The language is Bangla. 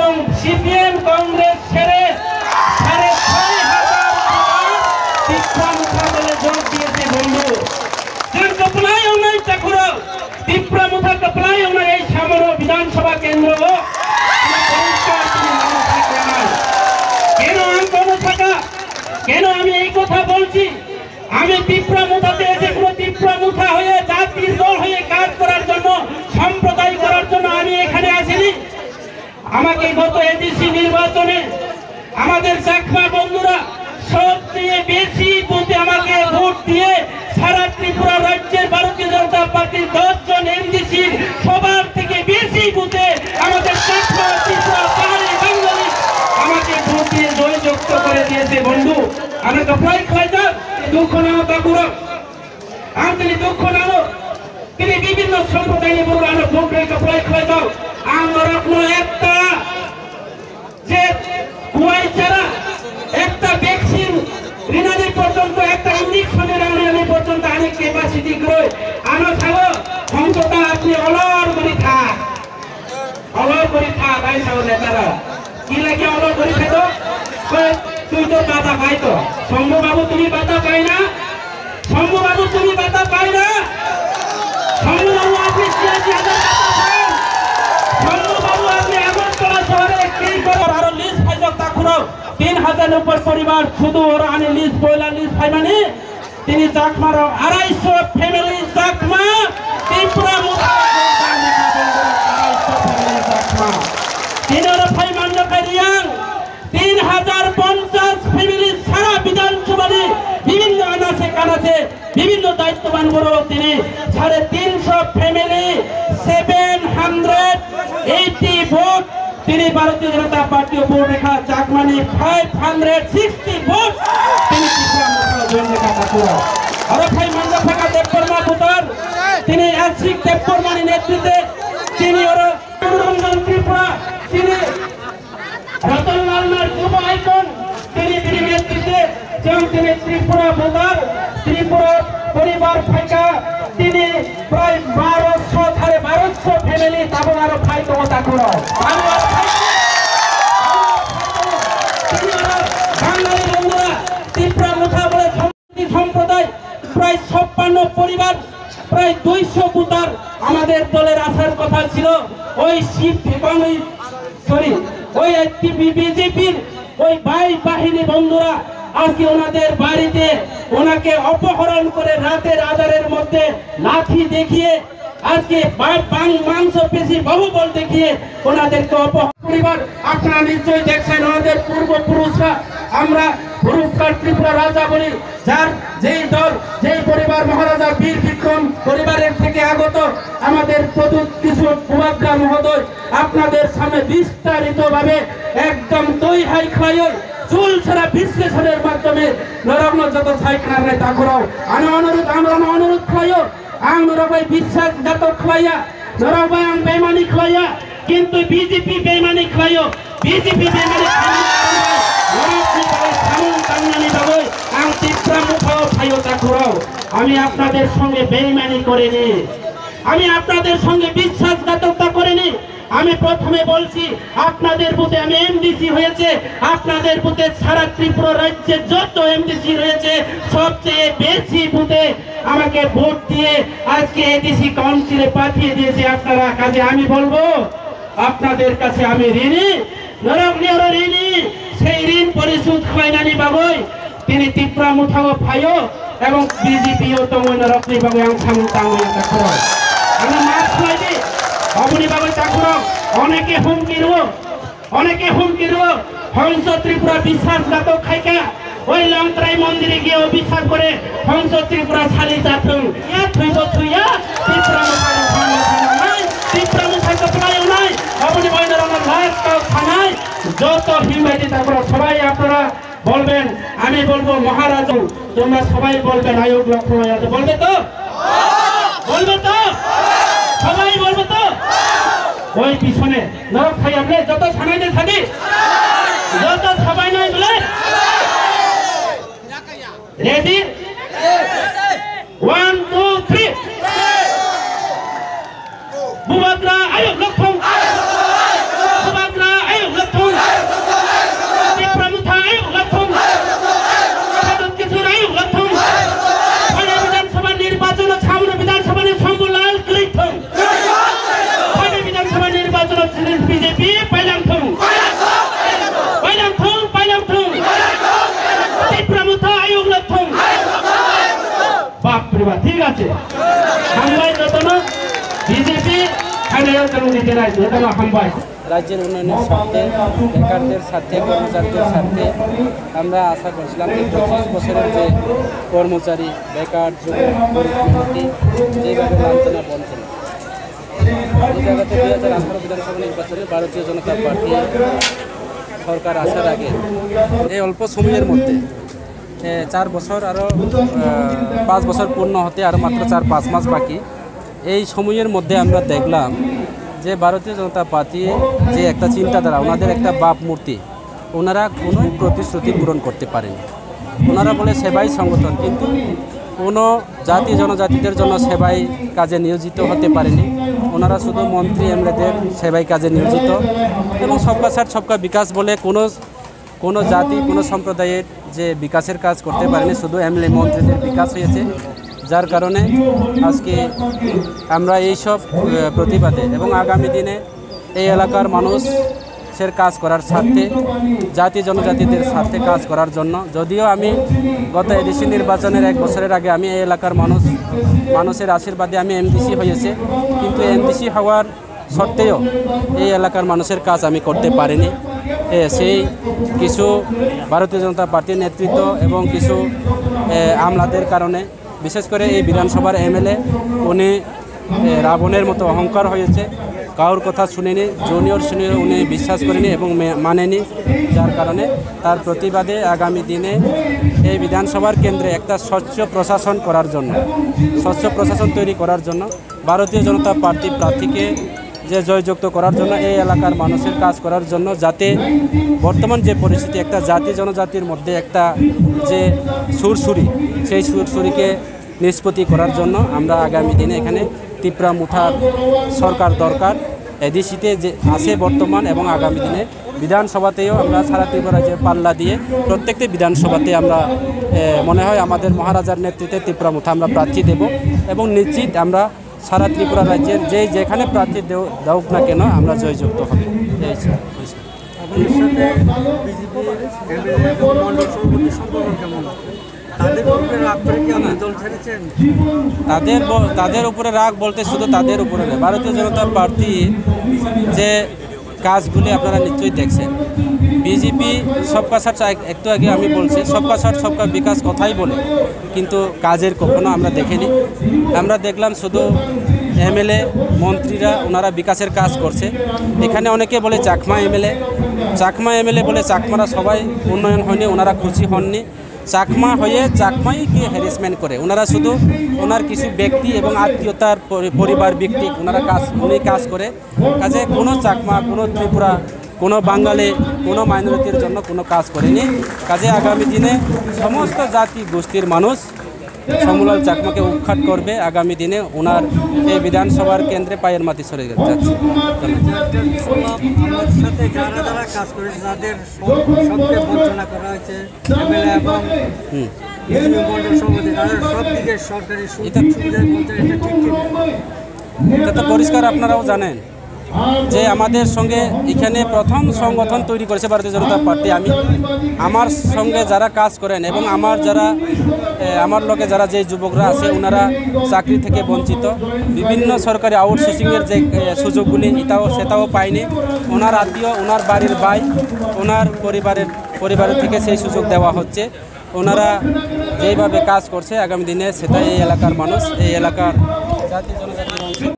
এবং সিপিএম কংগ্রেস ছেড়ে 6,500 তীব্রা মুথা দলে যোগ দিয়েছে বন্ধু। কপলাই অনলাইন চাকুর তীব্রা মুথা কপলাই অনলাইন এই সামর বিধানসভা কেন্দ্র কেন আমি কোনো থাকা কেন আমি এই কথা বলছি? আমি তীব্রা মুথাতে এসে কোনো তীব্রা মুথা হয়ে জাতির দল হয়ে কাজ করার জন্য, সম্প্রদায় করার জন্য আমি এখানে আসিনি। আমাকে গত এডিসি নির্বাচনে আমাদের চাকমা বন্ধুরা সবচেয়ে বেশি বুথে আমাকে ভোট দিয়ে সারা ত্রিপুরা রাজ্যের ভারতীয় জনতা পার্টির 10 জন এমডিসির সবার থেকে বেশি বুথে আমাদের চাকমা ত্রিপুরা পাহাড়ি বাঙালি আমাকে ভোট দিয়ে জয়যুক্ত করে দিয়েছে বন্ধু। আমি তো প্রায় খাইতাম দুঃখ নাও তাকুর আমি দুঃখ নাও তিনি বিভিন্ন সম্প্রদায় নিয়ে বলবো আমরা ভোট রেখে প্রায় খাইতাম। আমরা কোনো একটা যে কুয়াই ছাড়া একটা ভ্যাকসিন রিনানি পর্যন্ত একটা ইঞ্জেকশনের আনি পর্যন্ত অনেক ক্যাপাসিটি গ্রোয় আনো থাকো ক্ষমতা আপনি অলর করে থাক তাই সব নেতারা কি লাগে অলর করে থাকো তুই তো বাধা পাই তো শম্ভু বাবু তুমি বাধা পাই না শম্ভু বাবু তুমি বাধা পাই না শম্ভু বাবু আপনি 86,000 শম্ভু বাবু আপনি আগরতলা শহরে কি করার আরো লিস্ট ফাইল তাকুরো 3,000 উপর পরিবার শুধু ওরা আনে লিস্ট পয়লা লিস্ট ফাই মানে তিনি চাকমার 250 ফ্যামিলি চাকমা ত্রিপুরা মুথা 250 ফ্যামিলি চাকমা তিনরা ফাই মান্য করিয়াং 3,050 ফ্যামিলি সারা বিধানসভায় বিভিন্ন আনাচে কানাচে বিভিন্ন দায়িত্ববান বড় তিনি 350 ফ্যামিলি 780 ভোট তিনি ভারতীয় জনতা পার্টি ভোট রেখা চাকমানি 560 ভোট তিনি ত্রিপুরা মুথা জয় রেখা ঠাকুরা আর ভাই মান্য থাকা দেববর্মা ভূতার তিনি আশিক দেববর্মানি নেতৃত্বে তিনি ওর রঞ্জন ত্রিপুরা তিনি রতনলাল নার যুব আইকন তিনি নেতৃত্বে এবং তিনি ত্রিপুরা ভূতার ত্রিপুরা পরিবার ফাইকা তিনি প্রায় 1200 ফ্যামিলি তাবন আরো ফাই তো তাকুরা বাঙালি বন্ধুরা ত্রিপুরা মুথা বলে সম্প্রদায় প্রায় 56 পরিবার প্রায় 200 ভূতার আমাদের দলের আসার কথা ছিল ওই শিব এবং ওই বিজেপির ওই বাহিনী বন্ধুরা আজকে ওনাদের বাড়িতে ওনাকে অপহরণ করে রাতের আধারের মধ্যে লাঠি দেখিয়ে আজকে মাংস পেশি বাহুবল দেখিয়ে ওনাদেরকে পরিবার আপনারা নিশ্চয়ই দেখছেন ওনাদের পূর্বপুরুষরা আমরা পুরস্কার ত্রিপুরা রাজা বলি যার যেই দল যেই পরিবার মহারাজা বীর বিক্রম পরিবারের থেকে আগত আমাদের প্রদূত কিছু কুমাগ্রা মহোদয় আপনাদের সামনে বিস্তারিত ভাবে একদম দই হাই খাই চুল ছাড়া বিশ্লেষণের মাধ্যমে নরগ্ন যত সাইকেল নেই তা করাও আমরা অনুরোধ খাইও আং নরবাই বিশ্বাসঘাতক খাইয়া নরবাই আং বেমানি খাইয়া কিন্তু বিজেপি বেমানি খাইও বিজেপি বেমানি আমি আপনাদের সঙ্গে বেইমানি করিনি আমি আপনাদের সঙ্গে বিশ্বাসঘাতকতা করিনি আমি প্রথমে বলছি আপনাদের বুথে আমি এমডিসি হয়েছে আপনাদের বুথে সারা ত্রিপুরা রাজ্যে যত এমডিসি রয়েছে সবচেয়ে বেশি বুথে আমাকে ভোট দিয়ে আজকে এডিসি কাউন্সিলে পাঠিয়ে দিয়েছে আপনারা কাজে আমি বলবো আপনাদের কাছে আমি ঋণী নরগ্নিয়র ঋণী সেই ঋণ পরিশোধ খয়নানি বাবুই তিনি ত্রিপুরা মুথাও ফাইও এবং বিজেপিও তমন রক্নি বাবু আং সামু তাঙ্গই তাকুর আমি মাছ খাইদি অবনি বাবু তাকুর অনেকে হুমকি রো হংস ত্রিপুরা বিশ্বাসঘাতক খাইকা ওই লংত্রাই মন্দিরে গিয়ে অভিশাপ করে হংস ত্রিপুরা শালি যাতুন ইয়া থুইব থুইয়া ত্রিপুরা মুথাই কপলাই নাই অবনি বইনের আমার লাইফ খানাই যত হিমাইতি তাকুর সবাই আপনারা বলবেন আমি বলবো মহারাজ তোমরা সবাই বলবেন আয়োগ লক্ষ্য বলবে তো সবাই বলবে তো ওই পিছনে নরক খাই আপনি যত সানাইতে থাকি যত সবাই নাই বলে রেডি 1 2 3 বুবাগ্রা আয়োগ লক্ষ্য বুবাগ্রা আয়োগ রাজ্যের উন্নয়নের স্বার্থে, বেকারদের স্বার্থে, কর্মচারীদের স্বার্থে আমরা আশা করছিলাম যে 25 বছরের যে কর্মচারী, বেকার, যুবক, গরিব মেহনতি যেভাবে লাঞ্ছনা বঞ্চনা, এই জায়গাতে 2018 বিধানসভা নির্বাচনে ভারতীয় জনতা পার্টি সরকার আসার আগে এই অল্প সময়ের মধ্যে 4 বছর আরও 5 বছর পূর্ণ হতে আরও মাত্র 4-5 মাস বাকি, এই সময়ের মধ্যে আমরা দেখলাম যে ভারতীয় জনতা পার্টি যে একটা চিন্তাধারা, ওনাদের একটা বাপ মূর্তি, ওনারা কোনো প্রতিশ্রুতি পূরণ করতে পারেনি। ওনারা বলে সেবাই সংগঠন, কিন্তু কোনো জাতি জনজাতিদের জন্য সেবাই কাজে নিয়োজিত হতে পারেনি। ওনারা শুধু মন্ত্রী এমএলএদের সেবাই কাজে নিয়োজিত, এবং সবকা সাথ সবকা বিকাশ বলে কোনো জাতি, কোনো সম্প্রদায়ের যে বিকাশের কাজ করতে পারেনি, শুধু এমএলএ মন্ত্রীদের বিকাশ হয়েছে। যার কারণে আজকে আমরা এইসব প্রতিবাদে এবং আগামী দিনে এই এলাকার মানুষের কাজ করার স্বার্থে, জাতি জনজাতিদের স্বার্থে কাজ করার জন্য, যদিও আমি গত এডিসি নির্বাচনের 1 বছরের আগে আমি এই এলাকার মানুষের আশীর্বাদে আমি এমডিসি হয়েছে, কিন্তু এমডিসি হওয়ার সত্ত্বেও এই এলাকার মানুষের কাজ আমি করতে পারিনি। সেই কিছু ভারতীয় জনতা পার্টির নেতৃত্ব এবং কিছু আমলাদের কারণে, বিশেষ করে এই বিধানসভার এমএলএ, উনি রাবণের মতো অহংকার হয়েছে, কারোর কথা শুনেনি, জুনিয়র সিনিয়র উনি বিশ্বাস করেনি এবং মানেনি। যার কারণে তার প্রতিবাদে আগামী দিনে এই বিধানসভার কেন্দ্রে একটা স্বচ্ছ প্রশাসন করার জন্য, স্বচ্ছ প্রশাসন তৈরি করার জন্য ভারতীয় জনতা পার্টি প্রার্থীকে যে জয়যুক্ত করার জন্য, এই এলাকার মানুষের কাজ করার জন্য, যাতে বর্তমান যে পরিস্থিতি, একটা জাতি জনজাতির মধ্যে একটা যে সুরসুরি, সেই সুরসুরিকে নিষ্পত্তি করার জন্য আমরা আগামী দিনে এখানে ত্রিপুরা মুঠার সরকার দরকার এডিসিতে যে আছে বর্তমান, এবং আগামী দিনে বিধানসভাতেও আমরা সারা ত্রিপুরা রাজ্যে পাল্লা দিয়ে প্রত্যেকটি বিধানসভাতে আমরা মনে হয় আমাদের মহারাজার নেতৃত্বে ত্রিপুরা মুঠা আমরা প্রার্থী দেব, এবং নিশ্চিত আমরা সারা ত্রিপুরা রাজ্যের যেখানে প্রার্থী দেওক না কেন আমরা জয়যুক্ত হব। তাদের উপরে রাগ বলতে শুধু তাদের উপরে নয়, ভারতীয় জনতা পার্টি যে কাজগুলি আপনারা নিশ্চয়ই দেখছেন। বিজেপি সবকা সাথ, একটু আগে আমি বলছি, সবকা সাথ সবকা বিকাশ কথাই বলে, কিন্তু কাজের কখনো আমরা দেখিনি। আমরা দেখলাম শুধু এমএলএ মন্ত্রীরা ওনারা বিকাশের কাজ করছে। এখানে অনেকে বলে চাকমা এমএলএ বলে, চাকমারা সবাই উন্নয়ন হয়নি, ওনারা খুশি হননি। চাকমা হয়ে চাকমাইকে হ্যারাসমেন্ট করে, ওনারা শুধু ওনার কিছু ব্যক্তি এবং আত্মীয়তার পরিবার ব্যক্তি উনি কাজ করে। কাজে কোনো চাকমা, কোনো ত্রিপুরা, কোনো বাঙালি, কোনো মাইনরিটির জন্য কোনো কাজ করেনি। কাজে আগামী দিনে সমস্ত জাতি গোষ্ঠীর মানুষ সমুলাল চাকমাকে উৎখাত করবে। আগামী দিনে ওনার এই বিধানসভার কেন্দ্রে পায়ের মাটি সরে যাচ্ছে। এটা তো পরিষ্কার, আপনারাও জানেন যে আমাদের সঙ্গে এখানে প্রথম সংগঠন তৈরি করেছে ভারতীয় জনতা পার্টি। আমার সঙ্গে যারা কাজ করেন এবং আমার লগে যারা যে যুবকরা আছে, ওনারা চাকরি থেকে বঞ্চিত, বিভিন্ন সরকারি আউটসোর্সিংয়ের যে সুযোগগুলি সেটাও পায়নি। ওনার আত্মীয়, ওনার বাড়ির ভাই, ওনার পরিবারের থেকে সেই সুযোগ দেওয়া হচ্ছে। ওনারা যেইভাবে কাজ করছে আগামী দিনে সেটাই এই এলাকার মানুষ, এই এলাকার জাতি